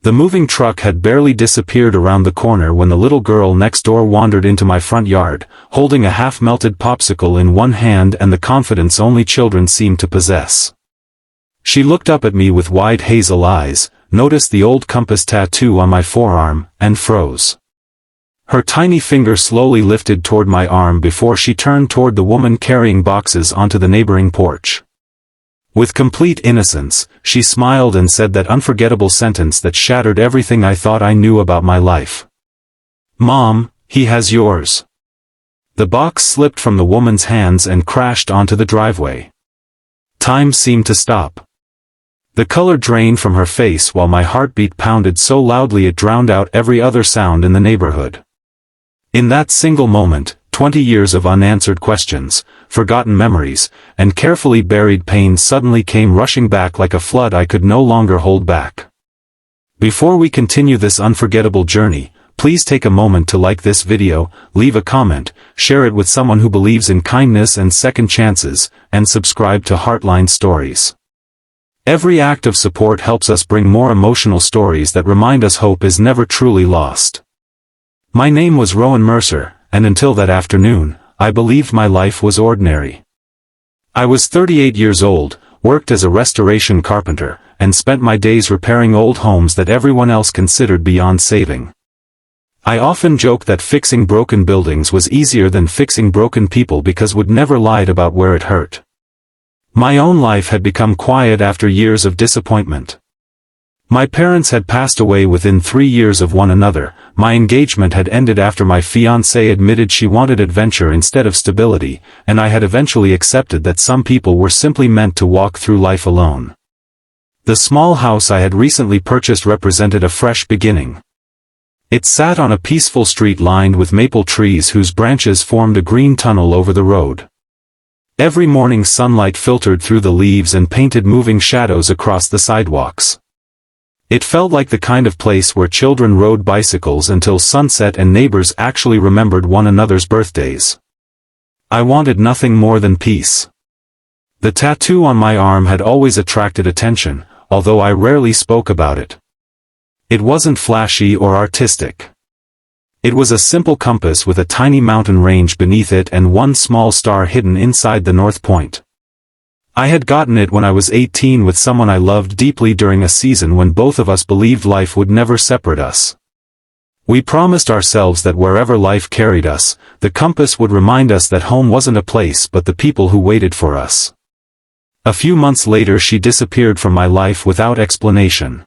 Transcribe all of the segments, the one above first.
The moving truck had barely disappeared around the corner when the little girl next door wandered into my front yard, holding a half-melted popsicle in one hand and the confidence only children seem to possess. She looked up at me with wide hazel eyes, noticed the old compass tattoo on my forearm, and froze. Her tiny finger slowly lifted toward my arm before she turned toward the woman carrying boxes onto the neighboring porch. With complete innocence, she smiled and said that unforgettable sentence that shattered everything I thought I knew about my life. "Mom, he has yours." The box slipped from the woman's hands and crashed onto the driveway. Time seemed to stop. The color drained from her face while my heartbeat pounded so loudly it drowned out every other sound in the neighborhood. In that single moment, 20 years of unanswered questions, forgotten memories, and carefully buried pain suddenly came rushing back like a flood I could no longer hold back. Before we continue this unforgettable journey, please take a moment to like this video, leave a comment, share it with someone who believes in kindness and second chances, and subscribe to Heartline Stories. Every act of support helps us bring more emotional stories that remind us hope is never truly lost. My name was Rowan Mercer, and until that afternoon, I believed my life was ordinary. I was 38 years old, worked as a restoration carpenter, and spent my days repairing old homes that everyone else considered beyond saving. I often joke that fixing broken buildings was easier than fixing broken people because we'd never lied about where it hurt. My own life had become quiet after years of disappointment. My parents had passed away within 3 years of one another, my engagement had ended after my fiancée admitted she wanted adventure instead of stability, and I had eventually accepted that some people were simply meant to walk through life alone. The small house I had recently purchased represented a fresh beginning. It sat on a peaceful street lined with maple trees whose branches formed a green tunnel over the road. Every morning sunlight filtered through the leaves and painted moving shadows across the sidewalks. It felt like the kind of place where children rode bicycles until sunset and neighbors actually remembered one another's birthdays. I wanted nothing more than peace. The tattoo on my arm had always attracted attention, although I rarely spoke about it. It wasn't flashy or artistic. It was a simple compass with a tiny mountain range beneath it and one small star hidden inside the North Point. I had gotten it when I was 18 with someone I loved deeply during a season when both of us believed life would never separate us. We promised ourselves that wherever life carried us, the compass would remind us that home wasn't a place but the people who waited for us. A few months later she disappeared from my life without explanation.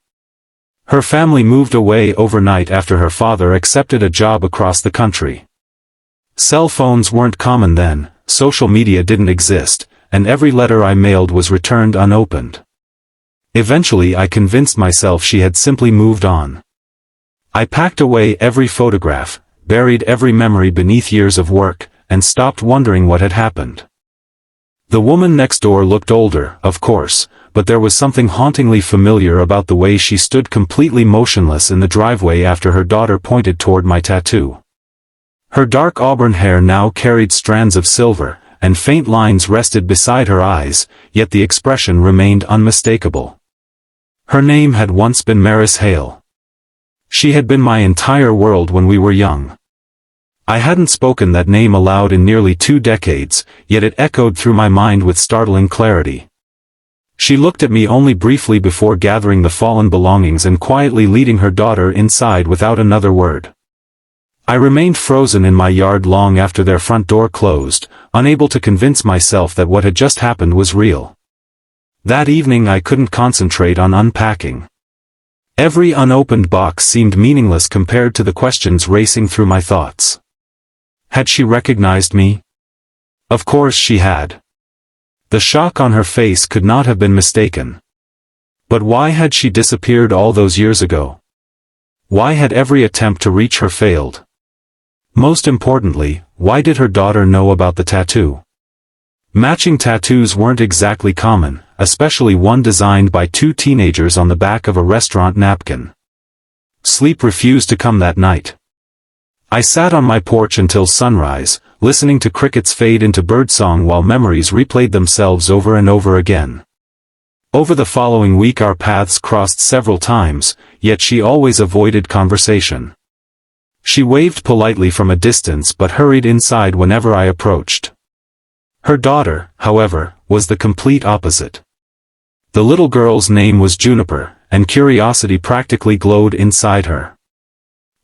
Her family moved away overnight after her father accepted a job across the country. Cell phones weren't common then, social media didn't exist, and every letter I mailed was returned unopened. Eventually I convinced myself she had simply moved on. I packed away every photograph, buried every memory beneath years of work, and stopped wondering what had happened. The woman next door looked older, of course, but there was something hauntingly familiar about the way she stood completely motionless in the driveway after her daughter pointed toward my tattoo. Her dark auburn hair now carried strands of silver, and faint lines rested beside her eyes, yet the expression remained unmistakable. Her name had once been Maris Hale. She had been my entire world when we were young. I hadn't spoken that name aloud in nearly 2 decades, yet it echoed through my mind with startling clarity. She looked at me only briefly before gathering the fallen belongings and quietly leading her daughter inside without another word. I remained frozen in my yard long after their front door closed, unable to convince myself that what had just happened was real. That evening I couldn't concentrate on unpacking. Every unopened box seemed meaningless compared to the questions racing through my thoughts. Had she recognized me? Of course she had. The shock on her face could not have been mistaken. But why had she disappeared all those years ago? Why had every attempt to reach her failed? Most importantly, why did her daughter know about the tattoo? Matching tattoos weren't exactly common, especially one designed by 2 teenagers on the back of a restaurant napkin. Sleep refused to come that night. I sat on my porch until sunrise, listening to crickets fade into birdsong while memories replayed themselves over and over again. Over the following week our paths crossed several times, yet she always avoided conversation. She waved politely from a distance but hurried inside whenever I approached. Her daughter, however, was the complete opposite. The little girl's name was Juniper, and curiosity practically glowed inside her.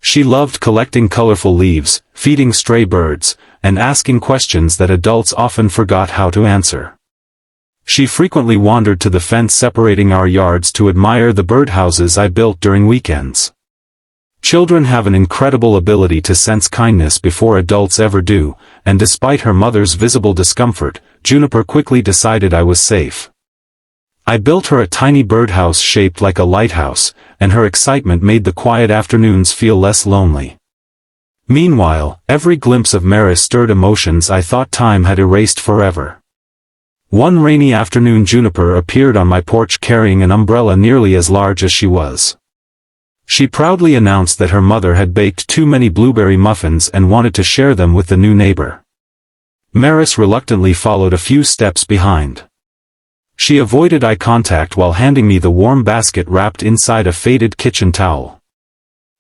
She loved collecting colorful leaves, feeding stray birds, and asking questions that adults often forgot how to answer. She frequently wandered to the fence separating our yards to admire the birdhouses I built during weekends. Children have an incredible ability to sense kindness before adults ever do, and despite her mother's visible discomfort, Juniper quickly decided I was safe. I built her a tiny birdhouse shaped like a lighthouse, and her excitement made the quiet afternoons feel less lonely. Meanwhile, every glimpse of Maris stirred emotions I thought time had erased forever. One rainy afternoon Juniper appeared on my porch carrying an umbrella nearly as large as she was. She proudly announced that her mother had baked too many blueberry muffins and wanted to share them with the new neighbor. Maris reluctantly followed a few steps behind. She avoided eye contact while handing me the warm basket wrapped inside a faded kitchen towel.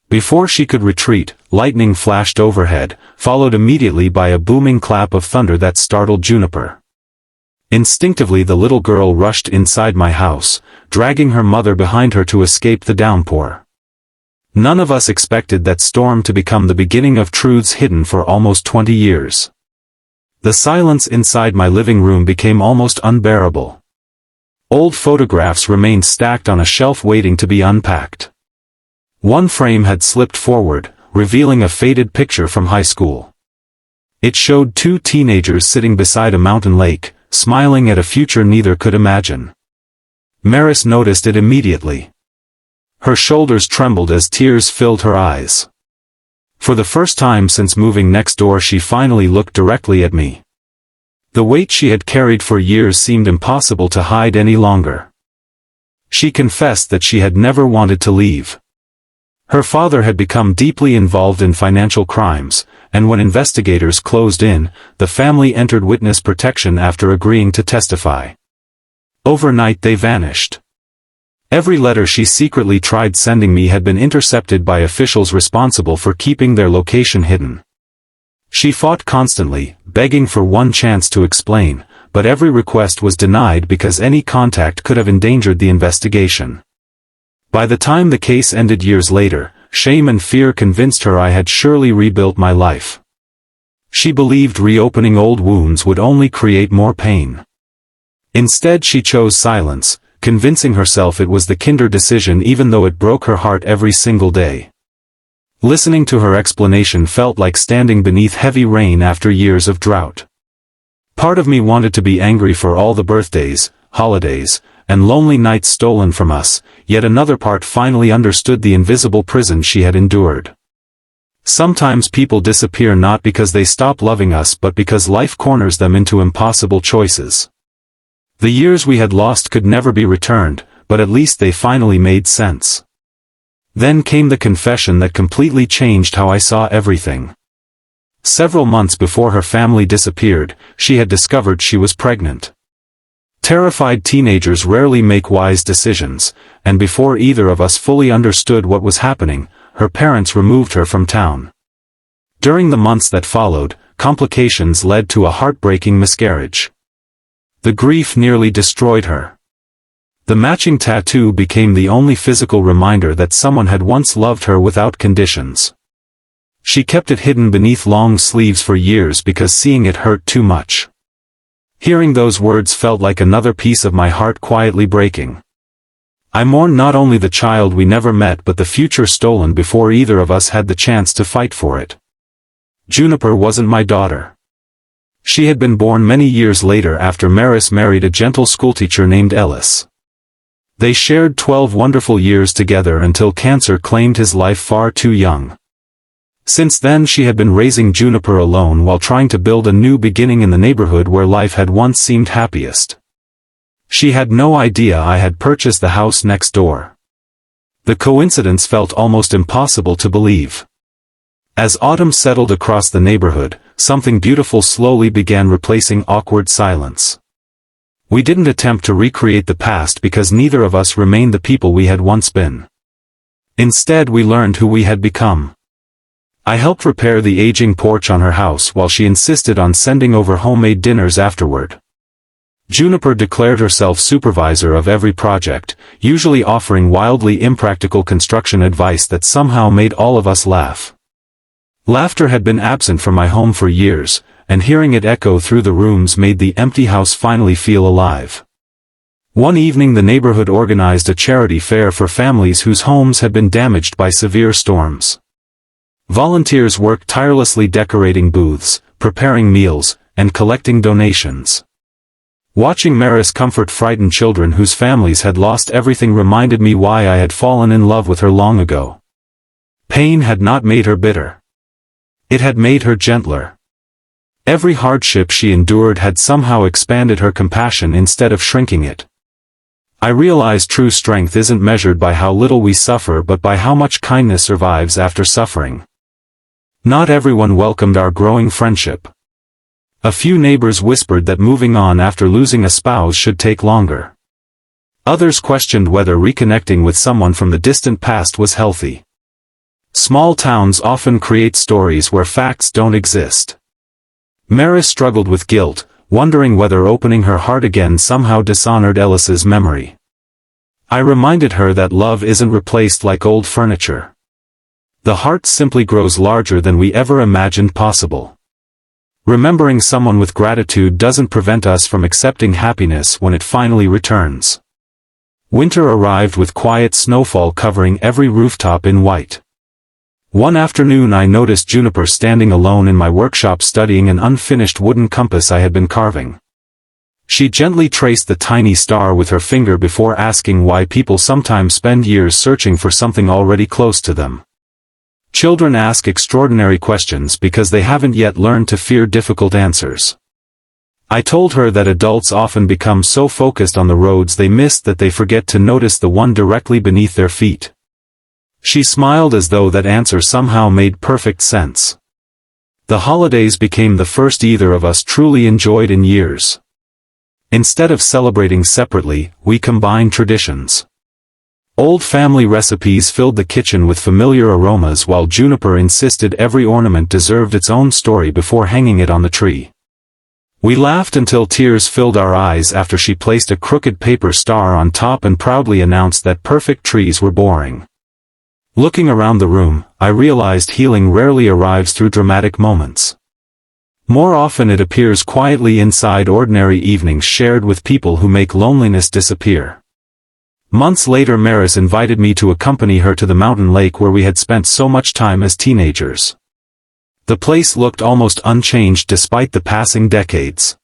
Before she could retreat, lightning flashed overhead, followed immediately by a booming clap of thunder that startled Juniper. Instinctively the little girl rushed inside my house, dragging her mother behind her to escape the downpour. None of us expected that storm to become the beginning of truths hidden for almost 20 years. The silence inside my living room became almost unbearable. Old photographs remained stacked on a shelf waiting to be unpacked. One frame had slipped forward, revealing a faded picture from high school. It showed two teenagers sitting beside a mountain lake, smiling at a future neither could imagine. Maris noticed it immediately. Her shoulders trembled as tears filled her eyes. For the first time since moving next door she finally looked directly at me. The weight she had carried for years seemed impossible to hide any longer. She confessed that she had never wanted to leave. Her father had become deeply involved in financial crimes, and when investigators closed in, the family entered witness protection after agreeing to testify. Overnight they vanished. Every letter she secretly tried sending me had been intercepted by officials responsible for keeping their location hidden. She fought constantly, begging for one chance to explain, but every request was denied because any contact could have endangered the investigation. By the time the case ended years later, shame and fear convinced her I had surely rebuilt my life. She believed reopening old wounds would only create more pain. Instead she chose silence, convincing herself it was the kinder decision even though it broke her heart every single day. Listening to her explanation felt like standing beneath heavy rain after years of drought. Part of me wanted to be angry for all the birthdays, holidays, and lonely nights stolen from us, yet another part finally understood the invisible prison she had endured. Sometimes people disappear not because they stop loving us but because life corners them into impossible choices. The years we had lost could never be returned, but at least they finally made sense. Then came the confession that completely changed how I saw everything. Several months before her family disappeared, she had discovered she was pregnant. Terrified teenagers rarely make wise decisions, and before either of us fully understood what was happening, her parents removed her from town. During the months that followed, complications led to a heartbreaking miscarriage. The grief nearly destroyed her. The matching tattoo became the only physical reminder that someone had once loved her without conditions. She kept it hidden beneath long sleeves for years because seeing it hurt too much. Hearing those words felt like another piece of my heart quietly breaking. I mourned not only the child we never met but the future stolen before either of us had the chance to fight for it. Juniper wasn't my daughter. She had been born many years later after Maris married a gentle schoolteacher named Ellis. They shared 12 wonderful years together until cancer claimed his life far too young. Since then she had been raising Juniper alone while trying to build a new beginning in the neighborhood where life had once seemed happiest. She had no idea I had purchased the house next door. The coincidence felt almost impossible to believe. As autumn settled across the neighborhood, something beautiful slowly began replacing awkward silence. We didn't attempt to recreate the past because neither of us remained the people we had once been. Instead, we learned who we had become. I helped repair the aging porch on her house while she insisted on sending over homemade dinners afterward. Juniper declared herself supervisor of every project, usually offering wildly impractical construction advice that somehow made all of us laugh. Laughter had been absent from my home for years, and hearing it echo through the rooms made the empty house finally feel alive. One evening the neighborhood organized a charity fair for families whose homes had been damaged by severe storms. Volunteers worked tirelessly decorating booths, preparing meals, and collecting donations. Watching Maris comfort frightened children whose families had lost everything reminded me why I had fallen in love with her long ago. Pain had not made her bitter. It had made her gentler. Every hardship she endured had somehow expanded her compassion instead of shrinking it. I realized true strength isn't measured by how little we suffer but by how much kindness survives after suffering. Not everyone welcomed our growing friendship. A few neighbors whispered that moving on after losing a spouse should take longer. Others questioned whether reconnecting with someone from the distant past was healthy. Small towns often create stories where facts don't exist. Maris struggled with guilt, wondering whether opening her heart again somehow dishonored Ellis's memory. I reminded her that love isn't replaced like old furniture. The heart simply grows larger than we ever imagined possible. Remembering someone with gratitude doesn't prevent us from accepting happiness when it finally returns. Winter arrived with quiet snowfall covering every rooftop in white. One afternoon I noticed Juniper standing alone in my workshop studying an unfinished wooden compass I had been carving. She gently traced the tiny star with her finger before asking why people sometimes spend years searching for something already close to them. Children ask extraordinary questions because they haven't yet learned to fear difficult answers. I told her that adults often become so focused on the roads they miss that they forget to notice the one directly beneath their feet. She smiled as though that answer somehow made perfect sense. The holidays became the first either of us truly enjoyed in years. Instead of celebrating separately, we combined traditions. Old family recipes filled the kitchen with familiar aromas while Juniper insisted every ornament deserved its own story before hanging it on the tree. We laughed until tears filled our eyes after she placed a crooked paper star on top and proudly announced that perfect trees were boring. Looking around the room, I realized healing rarely arrives through dramatic moments. More often it appears quietly inside ordinary evenings shared with people who make loneliness disappear. Months later Maris invited me to accompany her to the mountain lake where we had spent so much time as teenagers. The place looked almost unchanged despite the passing decades.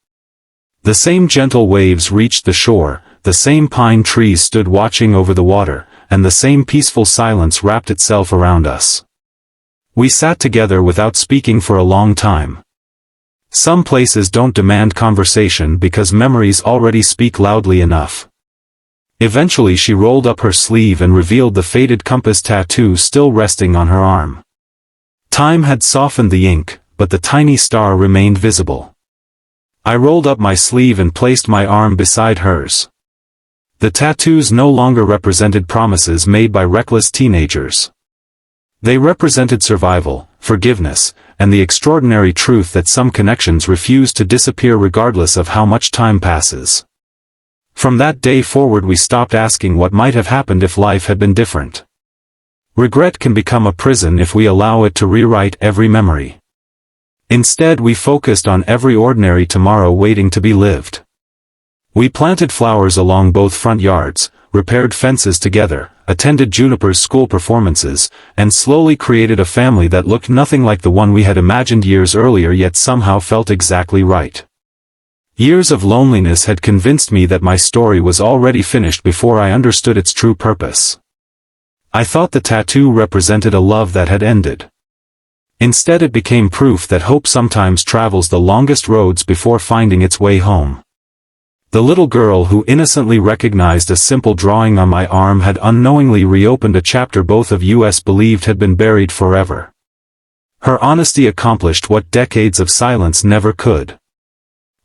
The same gentle waves reached the shore, the same pine trees stood watching over the water, and the same peaceful silence wrapped itself around us. We sat together without speaking for a long time. Some places don't demand conversation because memories already speak loudly enough. Eventually she rolled up her sleeve and revealed the faded compass tattoo still resting on her arm. Time had softened the ink, but the tiny star remained visible. I rolled up my sleeve and placed my arm beside hers. The tattoos no longer represented promises made by reckless teenagers. They represented survival, forgiveness, and the extraordinary truth that some connections refuse to disappear regardless of how much time passes. From that day forward we stopped asking what might have happened if life had been different. Regret can become a prison if we allow it to rewrite every memory. Instead we focused on every ordinary tomorrow waiting to be lived. We planted flowers along both front yards, repaired fences together, attended Juniper's school performances, and slowly created a family that looked nothing like the one we had imagined years earlier yet somehow felt exactly right. Years of loneliness had convinced me that my story was already finished before I understood its true purpose. I thought the tattoo represented a love that had ended. Instead it became proof that hope sometimes travels the longest roads before finding its way home. The little girl who innocently recognized a simple drawing on my arm had unknowingly reopened a chapter both of us believed had been buried forever. Her honesty accomplished what decades of silence never could.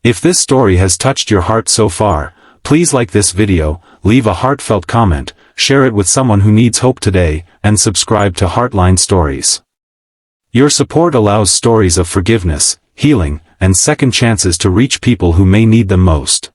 If this story has touched your heart so far, please like this video, leave a heartfelt comment, share it with someone who needs hope today, and subscribe to Heartline Stories. Your support allows stories of forgiveness, healing, and second chances to reach people who may need them most.